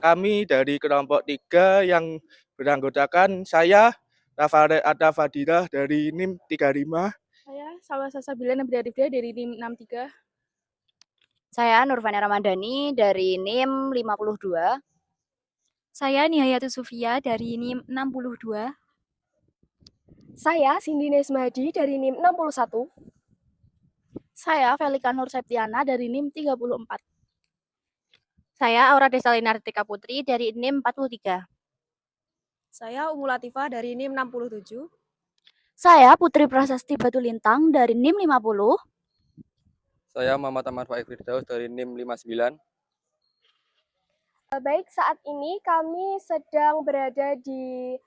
kami dari kelompok 3 yang beranggotakan saya, Rafael Atta Fadilah dari NIM 35. Saya Salwa Salsabila Nabilah dari NIM 63. Saya Nurvana Ramadhani dari NIM 52. Saya Nihayatus Sufia dari NIM 62. Saya Cindy Nesmadi dari NIM 61. Saya Velika Nur Septiana dari NIM 34. Saya Aura Desalina Ritika Putri dari NIM 43. Saya Umu Latifah dari NIM 67. Saya Putri Prasasti Batu Lintang dari NIM 50. Saya Muhammad Ahmad Faik Firdaus dari NIM 59. Baik, saat ini kami sedang berada di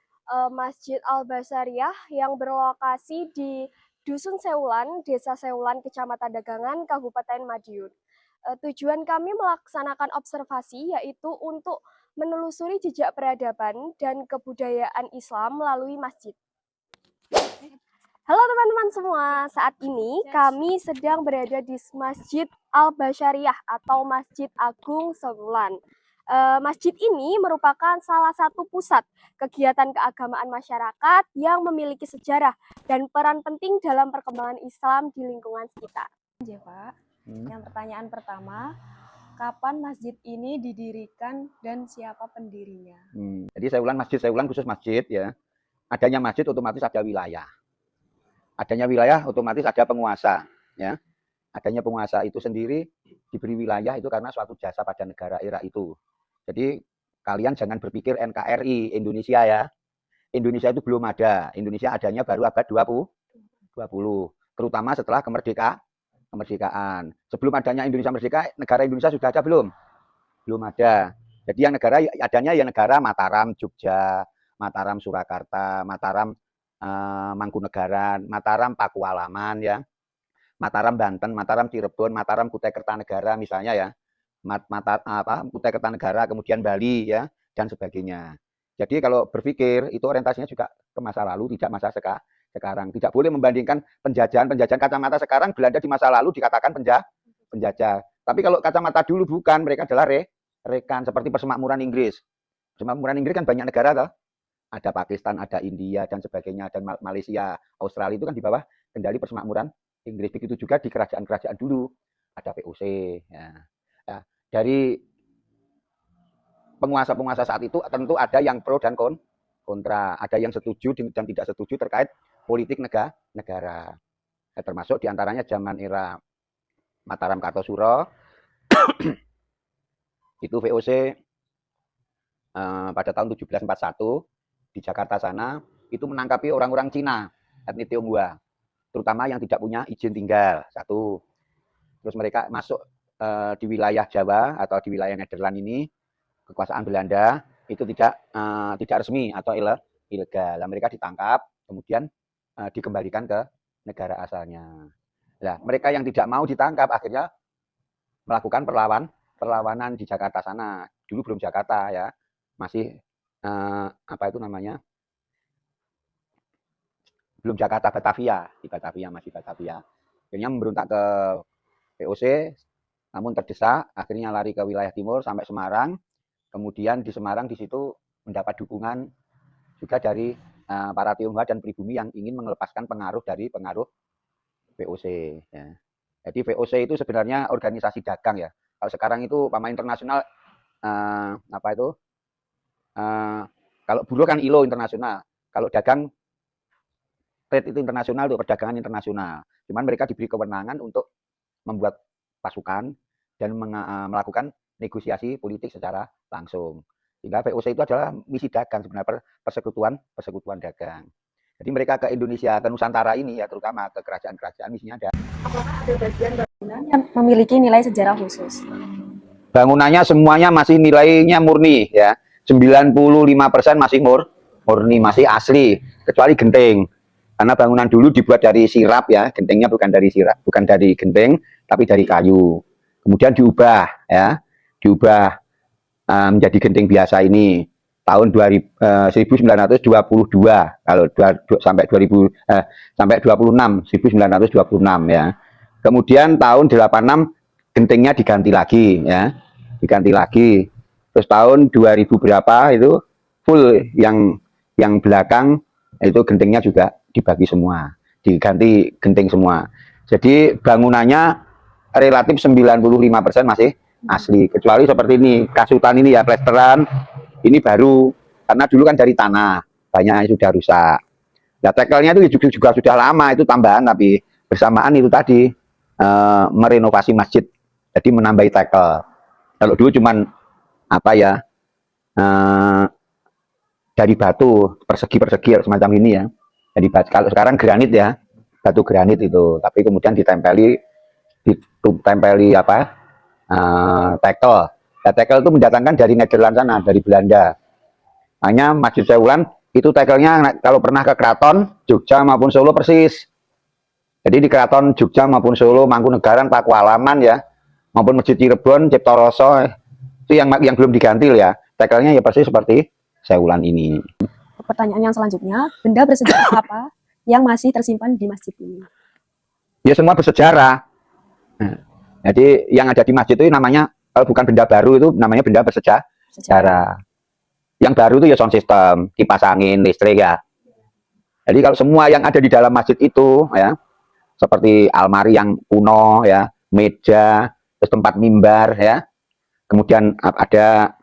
Masjid Al-Basariyah yang berlokasi di Dusun Seulan, Desa Seulan, Kecamatan Dagangan, Kabupaten Madiun. Tujuan kami melaksanakan observasi yaitu untuk menelusuri jejak peradaban dan kebudayaan Islam melalui masjid. Halo teman-teman semua, saat ini kami sedang berada di Masjid Al-Basariyah atau Masjid Agung Seulan. Masjid ini merupakan salah satu pusat kegiatan keagamaan masyarakat yang memiliki sejarah dan peran penting dalam perkembangan Islam di lingkungan sekitar. Ya, Pak. Yang pertanyaan pertama, kapan masjid ini didirikan dan siapa pendirinya? Jadi saya ulang khusus masjid ya. Adanya masjid otomatis ada wilayah. Adanya wilayah otomatis ada penguasa ya. Adanya penguasa itu sendiri diberi wilayah itu karena suatu jasa pada negara era itu. Jadi kalian jangan berpikir NKRI Indonesia ya. Indonesia itu belum ada. Indonesia adanya baru abad 20. Terutama setelah kemerdekaan. Sebelum adanya Indonesia merdeka, negara Indonesia sudah ada belum? Belum ada. Jadi yang negara adanya ya negara Mataram Jogja, Mataram Surakarta, Mataram Mangkunegaran, Mataram Pakualaman ya. Mataram Banten, Mataram Cirebon, Mataram Kutai Kertanegara misalnya ya. Kutai Kertanegara, kemudian Bali ya dan sebagainya. Jadi kalau berpikir itu orientasinya juga ke masa lalu, tidak masa sekarang. Tidak boleh membandingkan penjajahan kacamata sekarang Belanda di masa lalu dikatakan penjajah. Tapi kalau kacamata dulu bukan, mereka adalah rekan seperti persemakmuran Inggris. Persemakmuran Inggris kan banyak negara toh. Ada Pakistan, ada India dan sebagainya dan Malaysia, Australia itu kan di bawah kendali persemakmuran Inggris. Begitu juga di kerajaan-kerajaan dulu ada VOC ya. Nah, dari penguasa-penguasa saat itu tentu ada yang pro dan kontra, ada yang setuju dan tidak setuju terkait politik negara. Nah, termasuk diantaranya zaman era Mataram Kartosuro itu VOC pada tahun 1741 di Jakarta sana itu menangkapi orang-orang Cina etnis Tionghoa, terutama yang tidak punya izin tinggal satu. Terus mereka masuk di wilayah Jawa atau di wilayah Nederland ini, kekuasaan Belanda itu tidak resmi atau ilegal. Mereka ditangkap, kemudian dikembalikan ke negara asalnya. Nah, mereka yang tidak mau ditangkap akhirnya melakukan perlawanan di Jakarta sana. Dulu belum Jakarta ya, masih belum Jakarta, Batavia, di Batavia masih Batavia. Akhirnya memberontak ke VOC. Namun terdesak, akhirnya lari ke wilayah timur sampai Semarang. Kemudian di Semarang di situ mendapat dukungan juga dari para Tionghoa dan pribumi yang ingin melepaskan pengaruh VOC. Ya. Jadi VOC itu sebenarnya organisasi dagang ya. Kalau sekarang itu pamain internasional kalau buruh kan ILO internasional. Kalau dagang trade itu internasional, itu perdagangan internasional. Cuman mereka diberi kewenangan untuk membuat pasukan dan melakukan negosiasi politik secara langsung. Sehingga VOC itu adalah misi dagang sebenarnya, persekutuan dagang. Jadi mereka ke Indonesia, ke Nusantara ini ya, terutama ke kerajaan-kerajaan misinya ada. Apakah ada bagian bangunan yang memiliki nilai sejarah khusus? Bangunannya semuanya masih nilainya murni ya. 95% masih murni, masih asli, kecuali genting. Karena bangunan dulu dibuat dari sirap ya, gentengnya bukan dari genteng, tapi dari kayu. Kemudian diubah menjadi genting biasa ini tahun 1922 kalau sampai 1926 ya. Kemudian tahun 86 gentingnya diganti lagi ya. Terus tahun 2000 berapa itu full yang belakang itu gentingnya juga dibagi semua, diganti genting semua. Jadi bangunannya relatif 95% masih asli, kecuali seperti ini, kasutan ini ya, plesteran, ini baru, karena dulu kan dari tanah, banyak yang sudah rusak. Nah, tekelnya itu juga sudah lama, itu tambahan, tapi bersamaan itu tadi, merenovasi masjid, jadi menambahi tekel. Kalau dulu cuman, apa ya, dari batu, persegi-persegi, semacam ini ya, dari batu. Kalau sekarang granit ya, batu granit itu, tapi kemudian ditempeli apa, tekel. Nah, tekel itu mendatangkan dari Nederland sana, dari Belanda. Hanya Masjid Seulan itu tekelnya kalau pernah ke Keraton Jogja maupun Solo persis. Jadi di Keraton Jogja maupun Solo, Mangkunegaran, Pakualaman ya, maupun Masjid Cirebon, Ciptoroso itu yang belum diganti ya. Tekelnya ya persis seperti Seulan ini. Pertanyaan yang selanjutnya, benda bersejarah apa yang masih tersimpan di masjid ini? Ya semua bersejarah. Nah, jadi yang ada di masjid itu namanya, kalau bukan benda baru itu namanya benda bersejarah. Yang baru itu ya sound system, kipas angin, listrik ya. Jadi kalau semua yang ada di dalam masjid itu ya, seperti almari yang kuno ya, meja, terus tempat mimbar ya, kemudian ada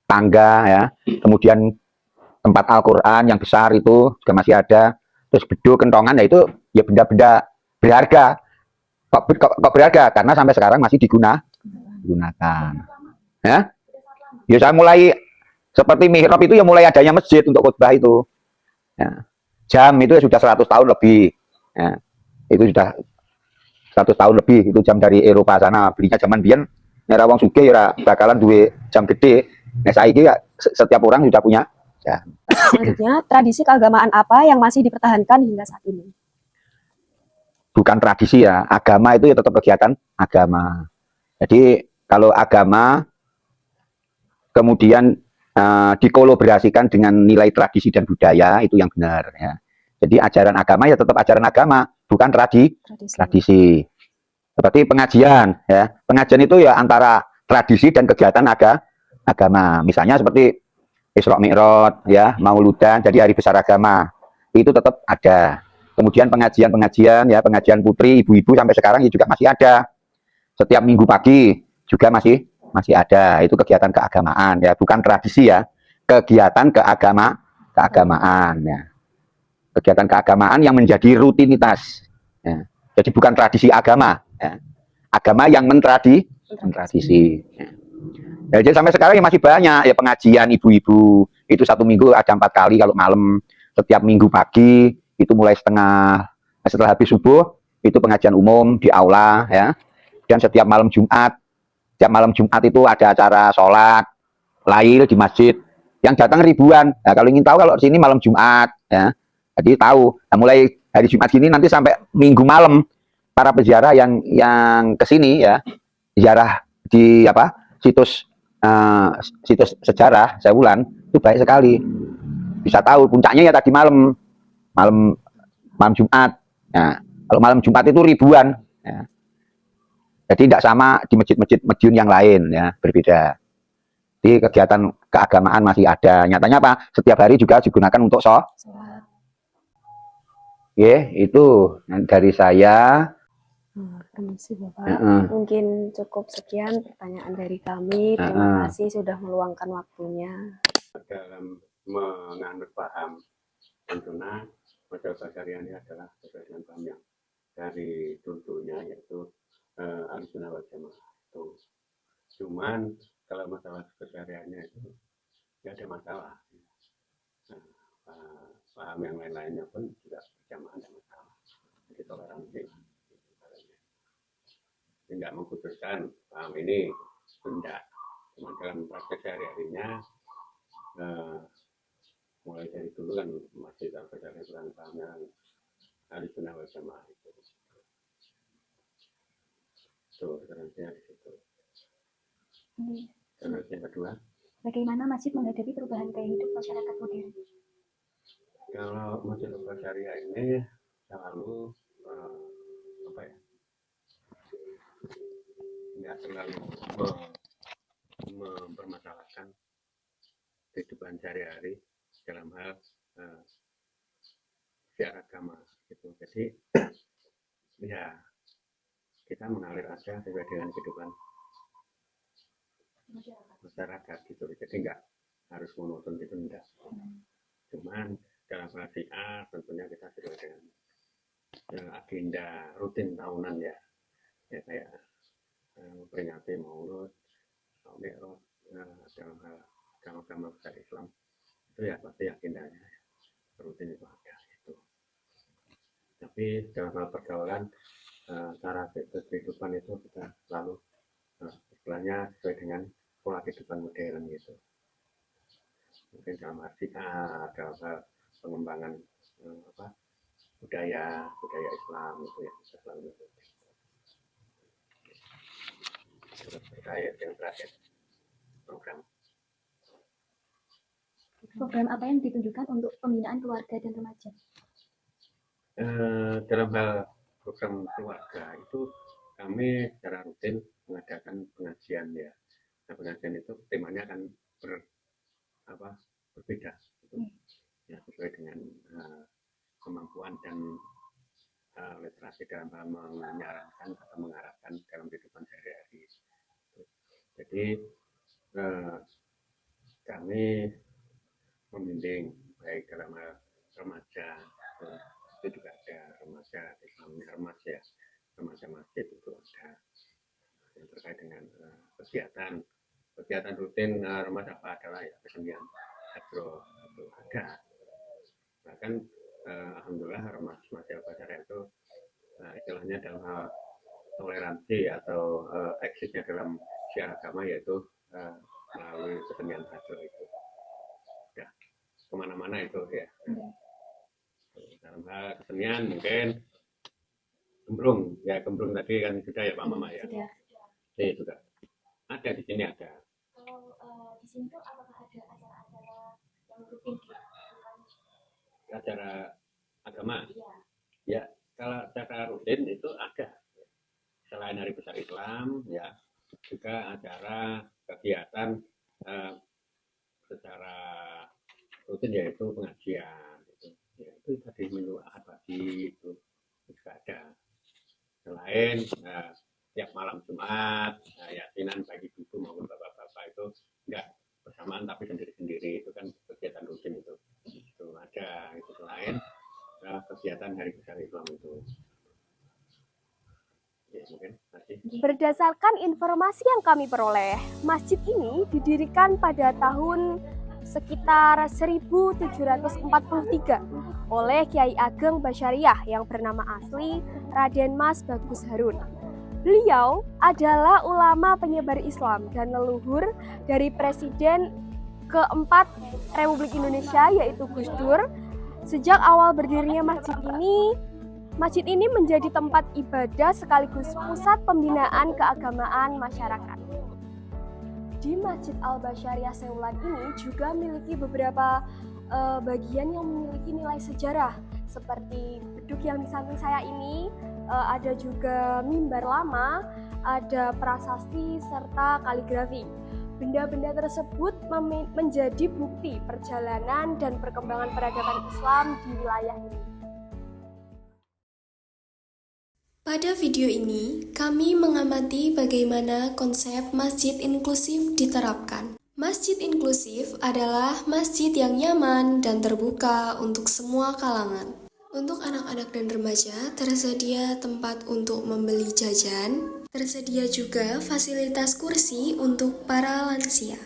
tangga ya, kemudian tempat Al-Quran yang besar itu juga masih ada, terus beduk, kentongan ya, itu ya benda-benda berharga. Kok berharga? Karena sampai sekarang masih digunakan. Ya, ya saya mulai seperti mihrab itu ya mulai adanya masjid untuk khutbah itu. Ya. Jam itu ya sudah 100 tahun lebih. Ya. Itu sudah 100 tahun lebih, itu jam dari Eropa sana, belinya zaman biyen nek wong sugih ya bakalan duwe jam gede. Nah, saiki ya setiap orang sudah punya jam. Selanjutnya, tradisi keagamaan apa yang masih dipertahankan hingga saat ini? Bukan tradisi ya, agama itu ya tetap kegiatan agama. Jadi kalau agama kemudian dikolaborasikan dengan nilai tradisi dan budaya, itu yang benar ya. Jadi ajaran agama ya tetap ajaran agama, bukan tradisi. Seperti pengajian ya. Pengajian itu ya antara tradisi dan kegiatan agama. Misalnya seperti Isra Mi'raj ya, Mauludan, jadi hari besar agama. Itu tetap ada. Kemudian pengajian ya, pengajian putri, ibu-ibu sampai sekarang juga masih ada. Setiap minggu pagi juga masih ada. Itu kegiatan keagamaan ya, bukan tradisi ya. Kegiatan keagamaan ya. Kegiatan keagamaan yang menjadi rutinitas. Ya. Jadi bukan tradisi agama. Ya. Agama yang mentradisi. Ya. Ya, jadi sampai sekarang ya masih banyak ya pengajian ibu-ibu. Itu 1 minggu ada 4 kali kalau malam. Setiap minggu pagi itu mulai setelah habis subuh itu pengajian umum di aula ya. Dan setiap malam Jumat itu ada acara sholat lail di masjid yang datang ribuan. Nah, kalau ingin tahu kalau sini malam Jumat ya, jadi tahu. Nah, mulai hari Jumat gini nanti sampai Minggu malam para peziarah yang kesini ya, ziarah di situs sejarah Seulan itu baik sekali. Bisa tahu puncaknya ya tadi malam Jumat. Nah, kalau malam Jumat itu ribuan. Ya. Jadi tidak sama di masjid-masjid Madiun yang lain ya, berbeda. Jadi kegiatan keagamaan masih ada. Nyatanya apa? Setiap hari juga digunakan untuk sholat. Itu dari saya. Permisi Bapak, mungkin cukup sekian pertanyaan dari kami. Terima kasih sudah meluangkan waktunya. Dalam menganut paham tentunya model Basaria ini adalah sesuai dengan paham yang dari tuntunya, yaitu Ahlussunnah wal Jamaah itu. Cuman kalau masalah kesehariannya itu tidak ada masalah. Paham yang lain-lainnya pun juga berjamaah ada masalah. Jadi toleransi. Tidak mengkhususkan paham ini, tidak. Cuma dalam praktek sehari-harinya mulai dari dulu kan masih sampai dari paham yang Ahlussunnah wal Jamaah itu. Referensinya di situ. Terus yang kedua, Bagaimana masjid menghadapi perubahan gaya hidup masyarakat modern? kalau Masjid Al-Basyariah ini selalu nggak terlalu mempermasalahkan kehidupan sehari-hari dalam hal syiar agama gitu. Jadi ya kita mengalir aja sesuai dengan kehidupan masyarakat gitu. Jadi nggak harus monoton gitu, enggak. Cuman dalam hal syiar tentunya kita sesuai dengan agenda rutin tahunan ya kayak memperingati Maulud, Mi'raj dalam hal agama-agama besar Islam itu ya pasti agendanya rutin itu ada itu. Tapi dalam hal pergaulan cara kehidupan itu kita selalu istilahnya sesuai dengan pola kehidupan modern gitu. Mungkin dalam hal dalam hal pengembangan budaya Islam itu ya kita selalu terkait yang terakhir program apa yang ditunjukkan untuk pembinaan keluarga dan remaja? Dalam hal program keluarga itu kami secara rutin mengadakan pengajian ya. Nah, pengajian itu temanya kan berbeda gitu. Ya, sesuai dengan kemampuan dan literasi dalam hal menyarankan atau mengarahkan dalam kehidupan sehari-hari. Jadi kami membimbing baik dalam hal remaja, itu juga ada remaja Islam, remaja masjid itu ada yang terkait dengan kegiatan rutin remaja apa adalah ya kesenian agro itu ada. Bahkan alhamdulillah remaja Al-Basariyah itu istilahnya dalam hal toleransi atau eksisnya dalam syiar agama yaitu melalui kesenian agro itu. Ya, kemana-mana itu ya. Dalam hal kesenian mungkin gembrung tadi kan sudah ya Pak Mama ya. Ini juga ada di sini ada. Kalau di sini tuh apakah ada acara-acara yang rutin Acara agama? Ya, kalau acara rutin itu ada. Selain Hari Besar Islam ya juga acara kegiatan secara rutin yaitu pengajian gitu. Ya, itu tadi minggu Ahad pagi itu juga ada. Selain tiap malam Jumat yasinan bagi ibu maupun bapak-bapak itu enggak bersamaan tapi sendiri-sendiri, itu kan kegiatan rutin itu ada. Itu selain kegiatan Hari Besar Islam itu. Berdasarkan informasi yang kami peroleh, masjid ini didirikan pada tahun sekitar 1743 oleh Kiai Ageng Basyariah yang bernama asli Raden Mas Bagus Harun. Beliau adalah ulama penyebar Islam dan leluhur dari Presiden keempat Republik Indonesia yaitu Gus Dur. Sejak awal berdirinya masjid ini menjadi tempat ibadah sekaligus pusat pembinaan keagamaan masyarakat. Di Masjid Al-Basariyah Seulan ini juga memiliki beberapa bagian yang memiliki nilai sejarah, seperti beduk yang di samping saya ini, ada juga mimbar lama, ada prasasti serta kaligrafi. Benda-benda tersebut menjadi bukti perjalanan dan perkembangan peradaban Islam di wilayah ini. Pada video ini, kami mengamati bagaimana konsep masjid inklusif diterapkan. Masjid inklusif adalah masjid yang nyaman dan terbuka untuk semua kalangan. Untuk anak-anak dan remaja, tersedia tempat untuk membeli jajan, tersedia juga fasilitas kursi untuk para lansia.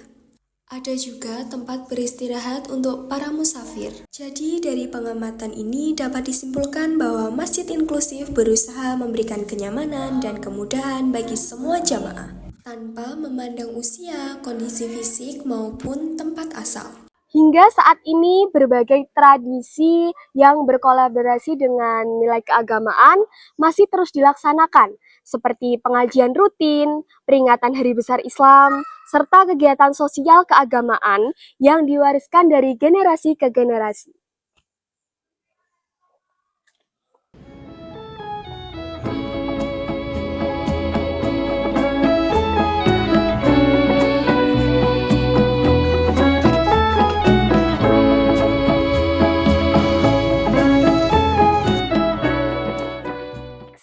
Ada juga tempat beristirahat untuk para musafir. Jadi dari pengamatan ini dapat disimpulkan bahwa masjid inklusif berusaha memberikan kenyamanan dan kemudahan bagi semua jamaah, tanpa memandang usia, kondisi fisik, maupun tempat asal. Hingga saat ini berbagai tradisi yang berkolaborasi dengan nilai keagamaan masih terus dilaksanakan, seperti pengajian rutin, peringatan Hari Besar Islam, serta kegiatan sosial keagamaan yang diwariskan dari generasi ke generasi.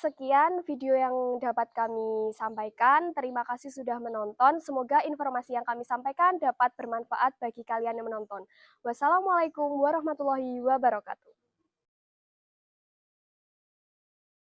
sekian video yang dapat kami sampaikan. Terima kasih sudah menonton. Semoga informasi yang kami sampaikan dapat bermanfaat bagi kalian yang menonton. Wassalamualaikum warahmatullahi wabarakatuh.